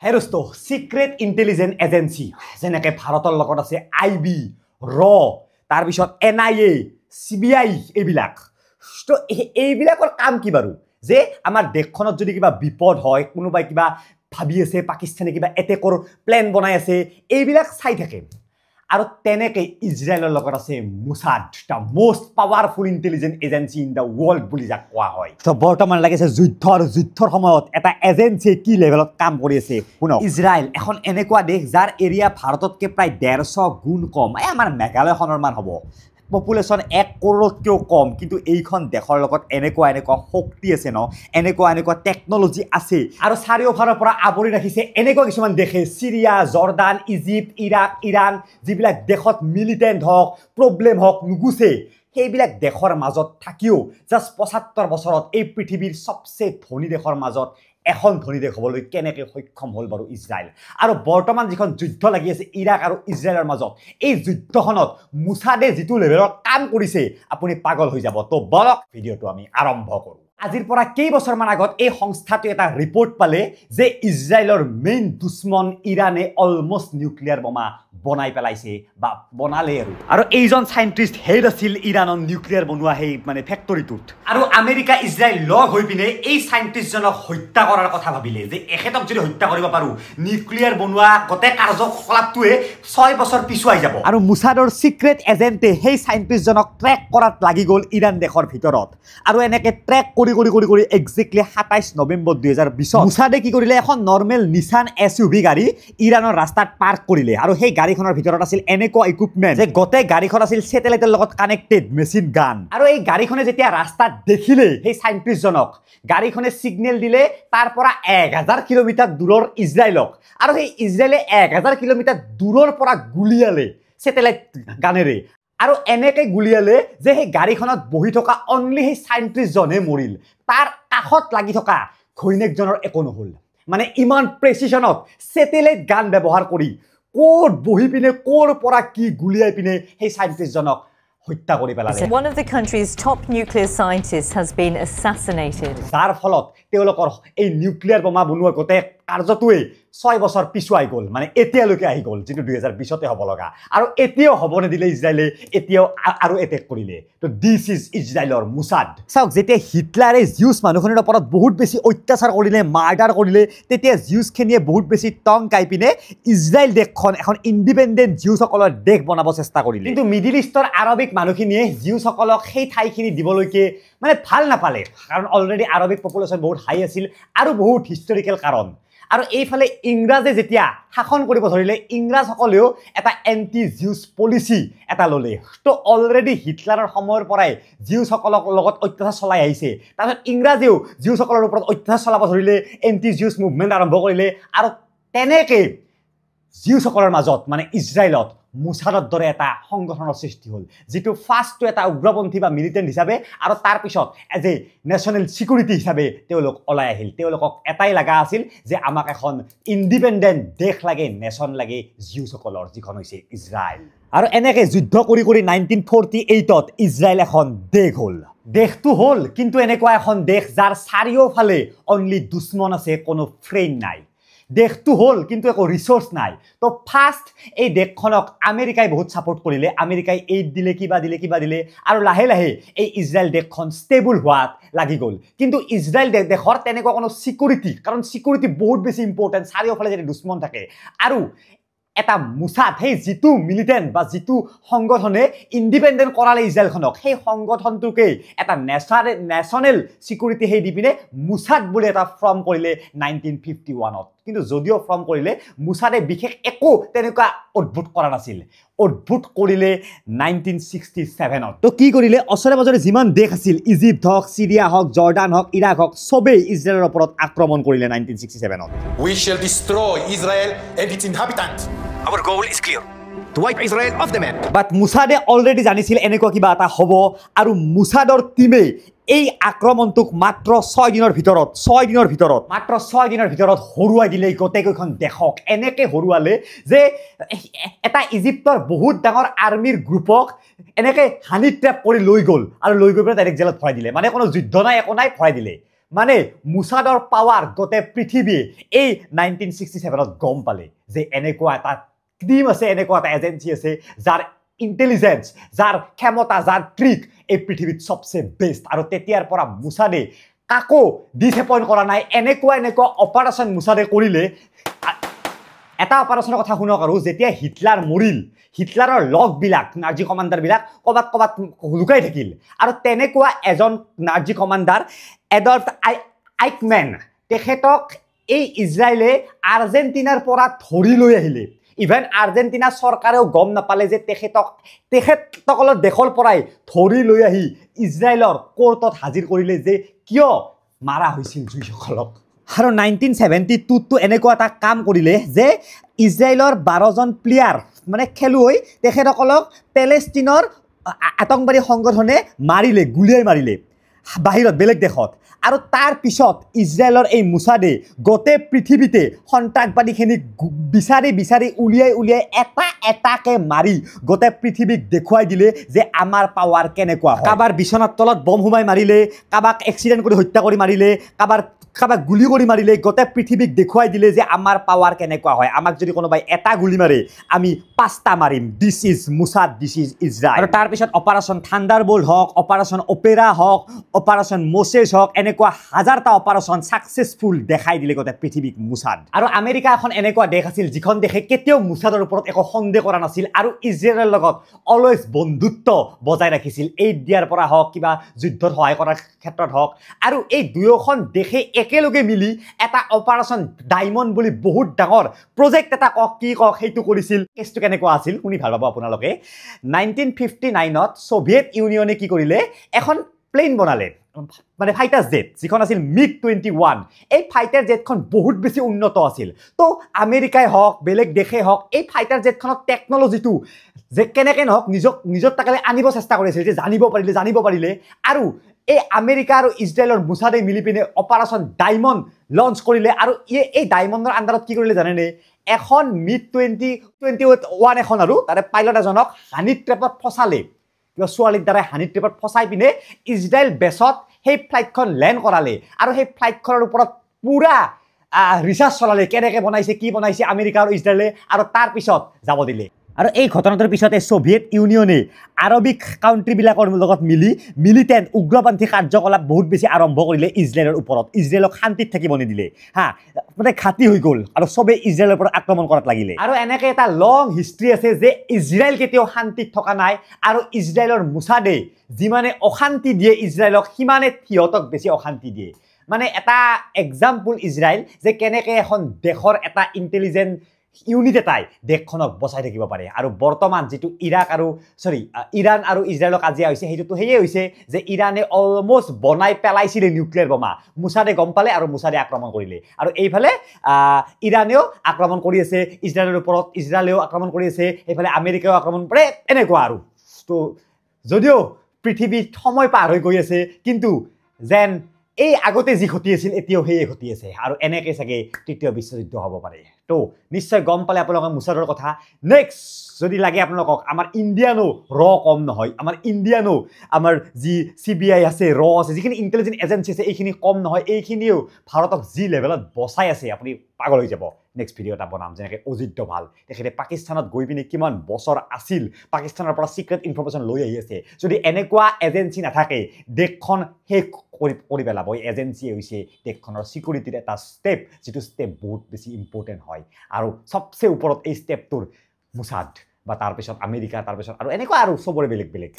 হেৰস্তো secret intelligence agency যেনেকৈ ভাৰতৰ লগত আছে আইবি ৰ তাৰপিছত NIA CBI এইবিলাক তো এইবিলাকৰ কাম কি বাৰু যে আমাৰ দেশখনত যদি কিবা বিপদ হয় কোনোবাই কিবা ভাবি আছে পাকিস্তানে কিবা এটেকৰ প্ল্যান বনাই আছে এইবিলাক চাই থাকে আৰু তেনেকে ইজৰাইলৰ লগত আছে Mossad the most powerful intelligence agency in the world বুলি যাক কোৱা হয় তো বৰ্তমান লাগিছে যুদ্ধৰ সময়ত এটা এজেন্সি কি লেভেলত কাম কৰি আছে শুনক ইজৰাইল এখন এনেকুৱা দেশ যাৰ এৰিয়া ভাৰততকৈ প্ৰায় 150 গুণ কম আমাৰ মেঘালয়খনৰ মান হ'ব পপুলেশ্যন 1 কৰোৰতকৈও কম কিন্তু এইখন দেশৰ লগত এনেকুৱা শক্তি আছে ন এনেকুৱা টেকনলজি আছে আৰু চাৰিওফালৰ পৰা আৱৰি ৰাখিছে এনেকুৱা কিছুমান দেশে সিৰিয়া জৰ্ডান ইজিপ্ট ইৰাক ইৰাণ যিবিলাক দেশত মিলিটেণ্ট হওক প্ৰব্লেম হওক নুগুছে সেইবিলাক দেশৰ মাজত থাকিও জাষ্ট 75 বছৰত এই পৃথিৱীৰ সবচে ধনী দেশৰ মাজত এখন ধনী দেশ হ'বলৈ কেনেকৈ সক্ষম হ'ল বাৰু ইজৰাইল আৰু বৰ্তমান যিখন যুদ্ধ লাগি আছে ইৰাক আৰু ইজৰাইলৰ মাজত এই যুদ্ধখনত মোছাদে যিটো লেভেলত কাম কৰিছে আপুনি পাগল হৈ যাব তো বলক ভিডিঅ'টো আমি আৰম্ভ কৰোঁ আজিৰ পৰা কেইবছৰমান আগত এই সংস্থাটোৱে এটা ৰিপৰ্ট পালে যে ইজৰাইলৰ মেইন দুশ্মন ইৰাণে অলমষ্ট নিউক্লিয়াৰ বোমা বনাই পেলাইছে বা বনালে আৰু এইজন সাইন্টিষ্ট হেড আছিল ইৰাণৰ নিউক্লিয়াৰ বনোৱা সেই মানে ফেক্টৰীটোত আৰু আমেৰিকা ইজৰাইল লগ হৈ পিনে এই সাইন্টিষ্টজনক হত্যা কৰাৰ কথা ভাবিলে যে এখেতক যদি হত্যা কৰিব পাৰো নিউক্লিয়াৰ বনোৱা গোটেই কাৰ্যকলাপটোৱে 6 বছৰ পিছুৱাই যাব আৰু মোছাদৰ সিক্ৰেট এজেন্টে সেই সাইন্টিষ্টজনক ট্ৰেক কৰাত লাগি গ'ল ইৰাণ দেশৰ ভিতৰত আৰু এনেকৈ ট্ৰেক কৰি এক্সাক্টলি 27 নৱেম্বৰ 2020 মোছাদে কি কৰিলে এখন নৰ্মেল নিছান SUV গাড়ী ইৰাণৰ ৰাস্তাত পাৰ্ক কৰিলে আৰু সেই গাড়ীখনৰ ভিতৰত আছিল এনেকুৱা ইকুইপমেন্ট যে গোটেই গাড়ীখন আছিল স্যাটেলাইটৰ লগত কানেক্টেড মেচিন গান আৰু এই গাড়ীখনে যেতিয়া ৰাস্তাত দেখিলে সেই সাইন্টিষ্টজনক গাড়ীখনে সিগনেল দিলে তাৰ পৰা 1000 কিলোমিটাৰ দূৰৰ ইজৰাইলক আৰু সেই ইজৰাইলে 1000 কিলোমিটাৰ দূৰৰ পৰা গুলিয়ালে স্যাটেলাইট গানেৰে আৰু এনেকে গুলিয়ালে যে সেই গাড়ীখনত বহি থকা অনলি সেই সাইন্টিষ্টজনে মৰিল তাৰ কাষত লাগি থকা ঘৈণীয়েকজনৰ একো নহল মানে ইমান প্ৰেচিশনত স্যাটেলাইট গান ব্যৱহাৰ কৰি কোড বহি পিনে কোৰ পৰা কি গুলিয়াই পিনে সেই সাইন্টিষ্টজনক হত্যা কৰি পেলালে One of the country's top nuclear scientists has been assassinated যাৰ ফলত তেওঁলোকৰ এই নিউক্লিয়াৰ বোমা বনোৱা গোটেই কাৰ্যটোৱে 6 বছৰ পিছুৱাই গ'ল মানে এতিয়ালৈকে আহি গ'ল যেটো 2020তে হ'ব লগা আৰু এতিয়াও হ'ব নিদিলে ইজৰাইলে এতিয়াও আৰু এটেক কৰিলে তো দিস ইজ ইজৰাইলৰ মোছাদ চাওক যেতিয়া হিটলাৰে জিউছ মানুহখনৰ ওপৰত বহুত বেছি অত্যাচাৰ কৰিলে মাৰ্ডাৰ কৰিলে তেতিয়া জিউছখিনিয়ে বহুত বেছি টং কাই পিনে ইজৰাইল দেশখন এখন ইণ্ডিপেণ্ডেণ্ট জিউছসকলৰ দেশ বনাব চেষ্টা কৰিলে কিন্তু মিডিল ইষ্টৰ আৰবিক মানুহখিনিয়ে জিউছসকলক সেই ঠাইখিনি দিবলৈকে মানে ভাল নাপালে কাৰণ অলৰেডি আৰবিক পপুলেশ্যন বহুত হাই আছিল আৰু বহুত হিষ্টৰিকেল কাৰণ আৰু এইফালে ইংৰাজে যেতিয়া শাসন কৰিব ধৰিলে ইংৰাজসকলেও এটা এন্টি জিউছ পলিচি এটা ললে তো অলৰেডি হিটলাৰৰ সময়ৰ পৰাই জিউছসকলৰ লগত অত্যাচাৰ চলাই আহিছে তাৰপিছত ইংৰাজেও জিউছসকলৰ ওপৰত অত্যাচাৰ চলাব ধৰিলে এন্টি জিউছ মুভমেণ্ট আৰম্ভ কৰিলে আৰু তেনেকে জিউছসকলৰ মাজত মানে ইজৰাইলত মোছাদৰ দৰে এটা সংগঠনৰ সৃষ্টি হ'ল যেটো ফাৰ্ষ্টটো এটা উগ্ৰপন্থী বা মিলিটেণ্ট হিচাপে আৰু তাৰ পিছত এজ এ নেশ্যনেল সিকিউৰিটি হিচাপে তেওঁলোক ওলাই আহিল তেওঁলোকক এটাই লাগা আছিল যে আমাক এখন ইণ্ডিপেণ্ডেণ্ট দেশ লাগে নেশ্যন লাগে জিউছসকলৰ যিখন হৈছে ইজৰাইল আৰু এনেকে যুদ্ধ কৰি 1948ত ইজৰাইল এখন দেশ হ'ল দেশটো হ'ল কিন্তু এনেকুৱা এখন দেশ যাৰ চাৰিওফালে অনলি দুশ্মন আছে কোনো ফ্ৰেণ্ড নাই দেশটো হ'ল কিন্তু একো ৰিসোৰ্স নাই তো ফাৰ্স্ট এই দেশখনক আমেৰিকাই বহুত সাপোৰ্ট কৰিলে আমেৰিকাই এইড দিলে কিবা দিলে আৰু লাহে লাহে এই ইজৰাইল দেশখন ষ্টেবল হোৱাত লাগি গ'ল কিন্তু ইজৰাইল দেশৰ তেনেকুৱা কোনো সিকিউৰিটি কাৰণ সিকিউৰিটি বহুত বেছি ইম্পৰ্টেন্ট চাৰিওফালে যদি দুশ্মন থাকে আৰু এটা মোছাদ সেই যিটো মিলিটেণ্ট বা যিটো সংগঠনে ইণ্ডিপেণ্ডেণ্ট কৰালে ইজৰাইলখনক সেই সংগঠনটোকে এটা নেশ্যনেল সিকিউৰিটি সেই দি পিনে মোছাদ বুলি এটা ফৰ্ম কৰিলে 1951ত কিন্তু যদিও ফৰ্ম কৰিলে মোছাদে বিশেষ একো তেনেকুৱা অদ্ভুত কৰা নাছিল অদ্ভুত কৰিলে 1967ত তো কি কৰিলে ওচৰে পাজৰে যিমান দেশ আছিল ইজিপ্ট হওক সিৰিয়া হওক জৰ্ডান হওক ইৰাক হওক সবেই ইজৰাইলৰ ওপৰত আক্ৰমণ কৰিলে 1967ত We shall destroy Israel and its inhabitants. Our goal is clear. To wipe Israel off the map. But মোছাদে অলৰেডি জানিছিল এনেকুৱা কিবা এটা হ'ব আৰু মোছাদৰ টিমে এই আক্ৰমণটোক মাত্ৰ 6 দিনৰ ভিতৰত হৰুৱাই দিলে গোটেইখন দেশক এনেকৈ হৰুৱালে যে এটা ইজিপ্তৰ বহুত ডাঙৰ আৰ্মিৰ গ্ৰুপক এনেকৈ হানি ট্ৰেপ কৰি লৈ গ'ল আৰু লৈ গৈ পেলাই ডাইৰেক্ট জেলত ভৰাই দিলে মানে কোনো যুদ্ধ নাই একো নাই ভৰাই দিলে মানে মুছাদৰ পাৱাৰ গোটেই পৃথিৱীয়ে এই 1967ত গম পালে যে এনেকুৱা এটা টিম আছে, এনেকুৱা এটা এজেঞ্চি আছে যাৰ ইণ্টেলিজেন্স, যাৰ ক্ষমতা, যাৰ ট্ৰিক এই পৃথিৱীত সবচে বেষ্ট। আৰু তেতিয়াৰ পৰা মুছাদে কাকো ডিসএপয়েন্ট কৰা নাই। এনেকুৱা অপাৰেশ্যন মুছাদে কৰিলে। এটা অপাৰেশ্যনৰ কথা শুনক, আৰু যেতিয়া হিটলাৰ মৰিল, হিটলাৰৰ লগবিলাক নাৰ্জি কমাণ্ডাৰবিলাক ক'বাত লুকাই থাকিল, আৰু তেনেকুৱা এজন নাৰ্জি কমাণ্ডাৰ এডল্ফ আইকমেন, তেখেতক এই ইজৰাইলে আৰ্জেণ্টিনাৰ পৰা ধৰি লৈ আহিলে। ইভেন আৰ্জেণ্টিনা চৰকাৰেও গম নাপালে যে তেখেতসকলৰ দেশৰ পৰাই ধৰি লৈ আহি ইজৰাইলৰ কোৰ্টত হাজিৰ কৰিলে যে কিয় মাৰা হৈছিল জুইসকলক। আৰু 1972 এনেকুৱা এটা কাম কৰিলে যে ইজৰাইলৰ 12জন প্লেয়াৰ মানে খেলুৱৈ তেখেতসকলক পেলেষ্টিনৰ আতংকবাদী সংগঠনে মাৰিলে, গুলিয়াই মাৰিলে বাহিৰত বেলেগ দেশত। আৰু তাৰ পিছত ইজৰাইলৰ এই মুছাদে গোটেই পৃথিৱীতে সন্ত্ৰাসবাদীখিনিক বিচাৰি উলিয়াই এটাকে মাৰি গোটেই পৃথিৱীক দেখুৱাই দিলে যে আমাৰ পাৱাৰ কেনেকুৱা হয়। কাৰোবাৰ বিচনাৰ তলত বম সোমাই মাৰিলে, কাৰোবাক এক্সিডেণ্ট কৰি হত্যা কৰি মাৰিলে, কাৰোবাক গুলি কৰি মাৰিলে, গোটেই পৃথিৱীক দেখুৱাই দিলে যে আমাৰ পাৱাৰ কেনেকুৱা হয়। আমাক যদি কোনোবাই এটা গুলি মাৰে আমি 5টা মাৰিম। This is Mossad, this is Israel. আৰু তাৰপিছত অপাৰেশ্যন থাণ্ডাৰবোল্ট হওক, অপাৰেশ্যন অপেৰা হওক, অপাৰেশ্যন মোছেছ হওক, এনেকুৱা হাজাৰটা অপাৰেশ্যন ছাকচেছফুল দেখাই দিলে গোটেই পৃথিৱীক মুছাদ। আৰু আমেৰিকা এখন এনেকুৱা দেশ আছিল যিখন দেশে কেতিয়াও মুছাদৰ ওপৰত একো সন্দেহ কৰা নাছিল আৰু ইজৰাইলৰ লগত অলৱেজ বন্ধুত্ব বজাই ৰাখিছিল। এইড দিয়াৰ পৰা হওক, কিবা যুদ্ধত সহায় কৰাৰ ক্ষেত্ৰত হওক। আৰু এই দুয়োখন দেশে একেলগে মিলি এটা অপাৰেশ্যন ডায়মণ্ড বুলি বহুত ডাঙৰ প্ৰজেক্ট এটা কি সেইটো কৰিছিল। কেছটো কেনেকুৱা আছিল শুনি ভাল পাব আপোনালোকে। 1959ত ছভিয়েট ইউনিয়নে কি কৰিলে, এখন প্লেন বনালে, মানে ফাইটাৰ জেট, যিখন আছিল MiG-21। এই ফাইটাৰ জেটখন বহুত বেছি উন্নত আছিল। তো আমেৰিকাই হওক, বেলেগ দেশে হওক, এই ফাইটাৰ জেটখনৰ টেকনলজিটো যে কেনেকৈ নহওক নিজৰ তাকালে আনিব চেষ্টা কৰিছিল, যে জানিব পাৰিলে। আৰু এই আমেৰিকা আৰু ইজৰাইলৰ মুছাদে মিলি পিনে অপাৰেশ্যন ডায়মণ্ড লঞ্চ কৰিলে। আৰু এই ডায়মণ্ডৰ আণ্ডাৰত কি কৰিলে জানেনে, এখন MiG-21 এখন, আৰু তাৰে পাইলট এজনক হানি ট্ৰেপত ফচালে, কিবা ছোৱালীৰ দ্বাৰা হানি ট্ৰেপত ফচাই পিনে ইজৰাইল বেছত সেই ফ্লাইটখন লেণ্ড কৰালে। আৰু সেই ফ্লাইটখনৰ ওপৰত পুৰা ৰিচাৰ্চ চলালে, কেনেকৈ বনাইছে, কি বনাইছে আমেৰিকা আৰু ইজৰাইলে, আৰু তাৰ পিছত যাব দিলে। আৰু এই ঘটনাটোৰ পিছতে ছভিয়েট ইউনিয়নে আৰবিক কাউণ্ট্ৰিবিলাকৰ লগত মিলি মিলিটেণ্ট উগ্ৰপন্থী কাৰ্যকলাপ বহুত বেছি আৰম্ভ কৰিলে ইজৰাইলৰ ওপৰত। ইজৰাইলক শান্তিত থাকিব নিদিলে, মানে ঘাটি হৈ গ'ল আৰু চবেই ইজৰাইলৰ ওপৰত আক্ৰমণ কৰাত লাগিলে। আৰু এনেকৈ এটা লং হিষ্ট্ৰী আছে যে ইজৰাইল কেতিয়াও শান্তিত থকা নাই। আৰু ইজৰাইলৰ মুছাদে যিমানে অশান্তি দিয়ে ইজৰাইলক, সিমানে সিহঁতক বেছি অশান্তি দিয়ে। মানে এটা এক্সাম্পল ইজৰাইল, যে কেনেকৈ এখন দেশৰ এটা ইণ্টেলিজেণ্ট ইউনিট এটাই দেশখনক বচাই থাকিব পাৰে। আৰু বৰ্তমান যিটো ইৰাণ আৰু ইজৰাইলৰ কাজিয়া হৈছে, সেইটোতো সেয়ে হৈছে যে ইৰাণে অলমষ্ট বনাই পেলাইছিলে নিউক্লিয়াৰ বোমা। মুছাদে গম পালে আৰু মুছাদে আক্ৰমণ কৰিলে। আৰু এইফালে ইৰাণেও আক্ৰমণ কৰি আছে ইজৰাইলৰ ওপৰত, ইজৰাইলেও আক্ৰমণ কৰি আছে, এইফালে আমেৰিকাও আক্ৰমণ কৰে, এনেকুৱা আৰু। তো যদিও পৃথিৱীত সময় পাৰ হৈ গৈ আছে, কিন্তু যেন এই আগতে যি ঘটি আছিল এতিয়াও সেয়ে ঘটি আছে। আৰু এনেকৈ চাগে তৃতীয় বিশ্বযুদ্ধ হ'ব পাৰে। তো নিশ্চয় গম পালে আপোনালোকে মুছাদৰ কথা। নেক্সট যদি লাগে আপোনালোকক, আমাৰ ইণ্ডিয়ানো কম নহয়, আমাৰ যি CBI আছে, আছে, যিখিনি ইণ্টেলিজেন্ট এজেঞ্চি আছে, এইখিনি কম নহয়। এইখিনিও ভাৰতক যি লেভেলত বচাই আছে, আপুনি পাগল হৈ যাব। নেক্সট ভিডিঅ' এটা বনাম, যেনেকৈ অজিত ডোভাল, তেখেতে পাকিস্তানত গৈ পিনে কিমান বছৰ আছিল, পাকিস্তানৰ পৰা চিক্ৰেট ইনফৰমেশ্যন লৈ আহি আছে। যদি এনেকুৱা এজেঞ্চি নাথাকে, দেশখন শেষ কৰি পেলাব। এই এজেঞ্চি হৈছে দেশখনৰ চিকিউৰিটিৰ এটা ষ্টেপ, যিটো ষ্টেপ বহুত বেছি ইম্পৰ্টেণ্ট হয়। আৰু সবচে ওপৰত এই ষ্টেপটোৰ মুছাদ, বা তাৰপিছত আমেৰিকা, তাৰপিছত আৰু এনেকুৱা আৰু চবৰে বেলেগ বেলেগ।